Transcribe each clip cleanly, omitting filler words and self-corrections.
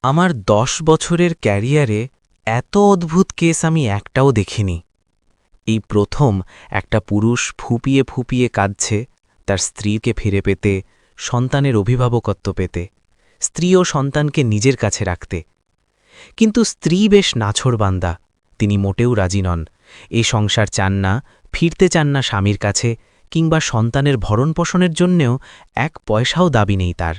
আমার ১০ বছরের ক্যারিয়ারে এত অদ্ভুত কেস আমি একটাও দেখিনি। এই প্রথম একটা পুরুষ ফুঁপিয়ে ফুঁপিয়ে কাঁদছে তার স্ত্রীকে ফিরে পেতে, সন্তানের অভিভাবকত্ব পেতে, স্ত্রী ও সন্তানকে নিজের কাছে রাখতে। কিন্তু স্ত্রী বেশ নাছোড়বান্দা, তিনি মোটেও রাজি নন। এই সংসার চান না, ফিরতে চান না স্বামীর কাছে, কিংবা সন্তানের ভরণপোষণের জন্যেও এক পয়সাও দাবি নেই তার।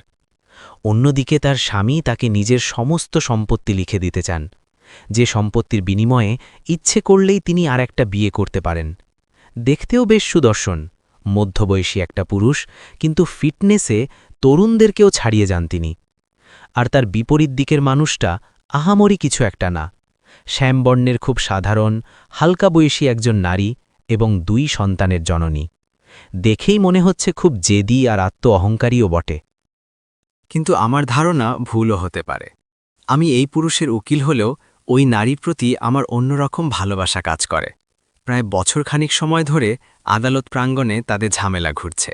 অন্যদিকে তার স্বামী তাকে নিজের সমস্ত সম্পত্তি লিখে দিতে চান, যে সম্পত্তির বিনিময়ে ইচ্ছে করলেই তিনি আর একটা বিয়ে করতে পারেন। দেখতেও বেশ সুদর্শন, মধ্যবয়সী একটা পুরুষ, কিন্তু ফিটনেসে তরুণদেরকেও ছাড়িয়ে যান তিনি। আর তার বিপরীত দিকের মানুষটা আহামরি কিছু একটা না, শ্যামবর্ণের খুব সাধারণ হালকা বয়সী একজন নারী এবং ২ সন্তানের জননী। দেখেই মনে হচ্ছে খুব জেদি আর আত্ম অহংকারীও বটে। কিন্তু আমার ধারণা ভুলও হতে পারে। আমি এই পুরুষের উকিল হলেও ওই নারীর প্রতি আমার অন্যরকম ভালোবাসা কাজ করে। প্রায় বছরখানিক সময় ধরে আদালত প্রাঙ্গণে তাদের ঝামেলা ঘুরছে।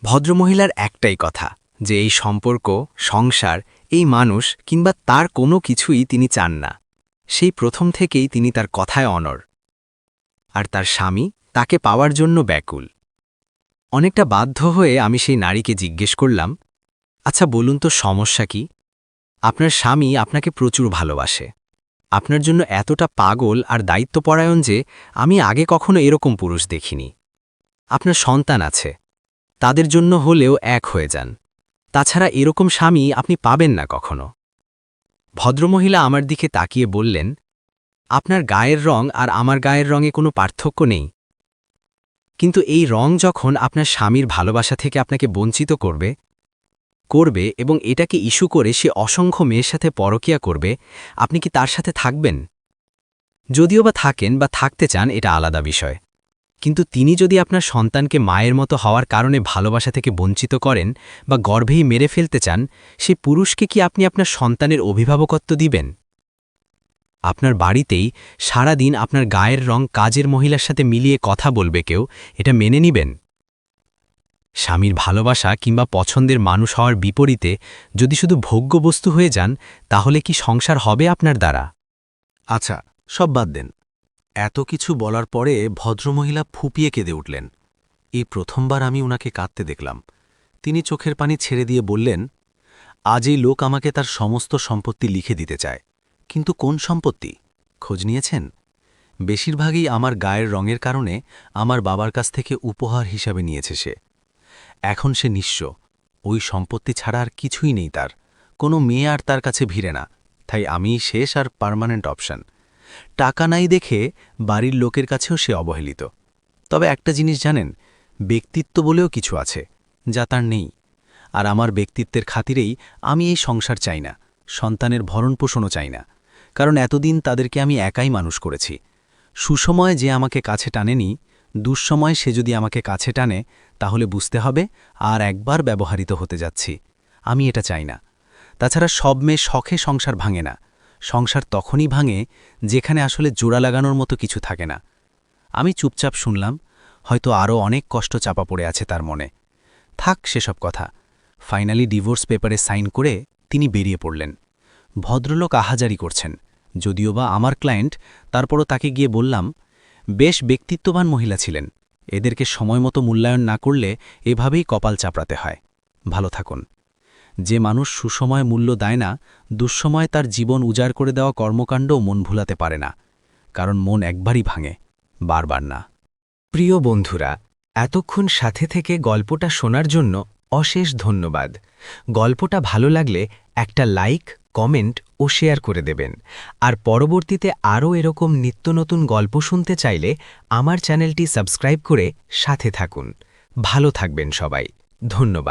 ভদ্রমহিলার একটাই কথা, যে এই সম্পর্ক, সংসার, এই মানুষ কিংবা তার কোনো কিছুই তিনি চান না। সেই প্রথম থেকেই তিনি তার কথায় অনড়। আর তার স্বামী তাকে পাওয়ার জন্য ব্যাকুল। অনেকটা বাধ্য হয়ে আমি সেই নারীকে জিজ্ঞেস করলাম, আচ্ছা বলুন তো সমস্যা কি? আপনার স্বামী আপনাকে প্রচুর ভালোবাসে, আপনার জন্য এতটা পাগল আর দায়িত্বপরায়ণ যে আমি আগে কখনো এরকম পুরুষ দেখিনি। আপনার সন্তান আছে, তাদের জন্য হলেও এক হয়ে যান। তাছাড়া এরকম স্বামী আপনি পাবেন না কখনো। ভদ্রমহিলা আমার দিকে তাকিয়ে বললেন, আপনার গায়ের রং আর আমার গায়ের রঙে কোনো পার্থক্য নেই, কিন্তু এই রং যখন আপনার স্বামীর ভালোবাসা থেকে আপনাকে বঞ্চিত করবে এবং এটাকে ইস্যু করে সে অসংখ্য মেয়ের সাথে পরকীয়া করবে, আপনি কি তার সাথে থাকবেন? যদিও বা থাকেন বা থাকতে চান, এটা আলাদা বিষয়। কিন্তু তিনি যদি আপনার সন্তানকে মায়ের মতো হওয়ার কারণে ভালোবাসা থেকে বঞ্চিত করেন বা গর্ভেই মেরে ফেলতে চান, সেই পুরুষকে কি আপনি আপনার সন্তানের অভিভাবকত্ব দিবেন? আপনার বাড়িতেই সারা দিন আপনার গায়ের রং কাজের মহিলার সাথে মিলিয়ে কথা বলবে কেউ, এটা মেনে নিবেন? স্বামীর ভালোবাসা কিংবা পছন্দের মানুষ হওয়ার বিপরীতে যদি শুধু ভোগ্যবস্তু হয়ে যান, তাহলে কি সংসার হবে আপনার দ্বারা? আচ্ছা, সব বাদ দেন। এত কিছু বলার পরে ভদ্রমহিলা ফুঁপিয়ে কেঁদে উঠলেন। এই প্রথমবার আমি উনাকে কাঁদতে দেখলাম। তিনি চোখের পানি ছেড়ে দিয়ে বললেন, আজ এই লোক আমাকে তার সমস্ত সম্পত্তি লিখে দিতে চায়। কিন্তু কোন সম্পত্তি? খোঁজ নিয়েছেন? বেশিরভাগই আমার গায়ের রঙের কারণে আমার বাবার কাছ থেকে উপহার হিসাবে নিয়েছে সে। এখন সে নিঃস্ব, ওই সম্পত্তি ছাড়া আর কিছুই নেই তার। কোনো মেয়ে আর তার কাছে ভিড়ে না, তাই আমি শেষ আর পার্মানেন্ট অপশন। টাকা নাই দেখে বাড়ির লোকের কাছেও সে অবহেলিত। তবে একটা জিনিস জানেন, ব্যক্তিত্ব বলেও কিছু আছে, যা তার নেই। আর আমার ব্যক্তিত্বের খাতিরেই আমি এই সংসার চাই না, সন্তানের ভরণপোষণও চাই না। কারণ এতদিন তাদেরকে আমি একাই মানুষ করেছি। সুসময়ে যে আমাকে কাছে টানেনি, দুঃসময়ে সে যদি আমাকে কাছে টানে, তাহলে বুঝতে হবে আর একবার ব্যবহৃত হতে যাচ্ছি। আমি এটা চাই না। তাছাড়া সব মেয়ে শখে সংসার ভাঙে না। সংসার তখনই ভাঙে যেখানে আসলে জোড়া লাগানোর মতো কিছু থাকে না। আমি চুপচাপ শুনলাম, হয়তো আরও অনেক কষ্ট চাপা পড়ে আছে তার মনে। থাক সেসব কথা। ফাইনালি ডিভোর্স পেপারে সাইন করে তিনি বেরিয়ে পড়লেন। ভদ্রলোক আহাজারি করছেন, যদিও বা আমার ক্লায়েন্ট, তারপরও তাকে গিয়ে বললাম, বেশ ব্যক্তিত্ববান মহিলা ছিলেন, এদেরকে সময়মতো মূল্যায়ন না করলে এভাবেই কপাল চাপড়াতে হয়। ভালো থাকুন। যে মানুষ সুসময় মূল্য দেয় না, দুঃসময় তার জীবন উজাড় করে দেওয়া কর্মকাণ্ডও মন ভুলাতে পারে না, কারণ মন একবারই ভাঙে, বারবার না। প্রিয় বন্ধুরা, এতক্ষণ সাথে থেকে গল্পটা শোনার জন্য অশেষ ধন্যবাদ। গল্পটা ভালো লাগলে একটা লাইক, কমেন্ট ও শেয়ার করে দেবেন। আর পরবর্তীতে আরও এরকম নিত্য নতুন গল্প শুনতে চাইলে আমার চ্যানেলটি সাবস্ক্রাইব করে সাথে থাকুন। ভালো থাকবেন সবাই। ধন্যবাদ।